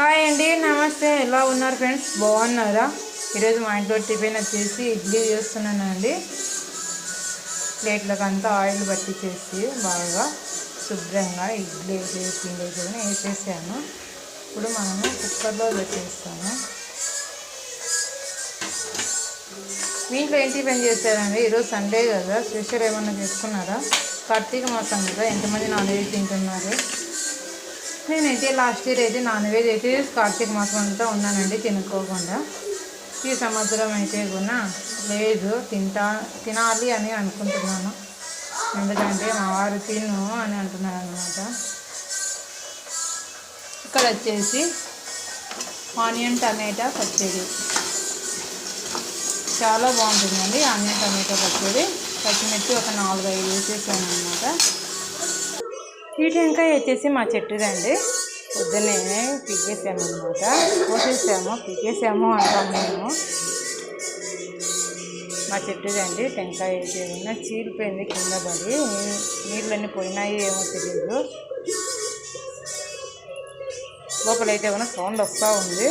Hi అండి, నమస్తే. ఎలా ఉన్నారు ఫ్రెండ్స్? బాగున్నారా? ఈరోజు మా ఇంట్లో టిఫిన్ వచ్చేసి ఇడ్లీ చేస్తున్నానండి. ప్లేట్లకు అంతా ఆయిల్ పట్టించేసి బాగా శుభ్రంగా ఇడ్లీ వేసేసాను. ఇప్పుడు మనము కుక్కర్లో పెట్టేస్తాము. మీ ఇంట్లో ఏం టిఫిన్ చేస్తారండి? ఈరోజు సండే కదా, స్పెషల్ ఏమన్నా చేసుకున్నారా? కార్తీక మాసం కదా, ఎంతమంది నాన్ వెజ్ తింటున్నారు? నేనైతే లాస్ట్ ఇయర్ అయితే నాన్ వెజ్ అయితే కార్తీక మాసం అంతా ఉన్నానండి తినుకోకుండా. ఈ సంవత్సరం అయితే కూడా లేదు, తినాలి అని అనుకుంటున్నాను. ఎందుకంటే మా వారు తిను అని అంటున్నారు అనమాట. ఇక్కడ వచ్చేసి ఆనియన్ టమాటా పచ్చడి చాలా బాగుంటుందండి. ఆనియన్ టమాటా పచ్చడి పచ్చిమిర్చి ఒక 4-5 వేసేసాను అనమాట. ఈ టెంకాయ వచ్చేసి మా చెట్టుదండి. పొద్దున్నే పిగ్గేసాము అనమాట. పిగ్గేసాము అంటాము మేము. మా చెట్టుదండి టెంకాయ అయితే ఉన్నా చీలిపోయింది కింద పడి, నీళ్ళన్నీ పోయినాయి ఏమో తెలియదు. లోపలైతే కూడా సౌండ్ వస్తూ ఉంది.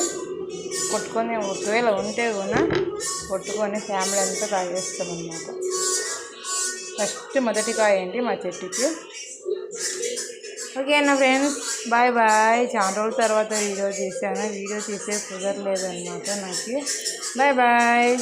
కొట్టుకొని ఒకవేళ ఉంటే కూడా కొట్టుకొని ఫ్యామిలీ అంతా తాగేస్తాం అన్నమాట. ఫస్ట్ మొదటి కాయ ఏంటి మా చెట్టుకి. ఓకేనా ఫ్రెండ్స్, బాయ్ బాయ్. చాలా రోజుల తర్వాత వీడియో తీసాను. వీడియో తీసే కుదరలేదన్నమాట నాకు. Bye bye.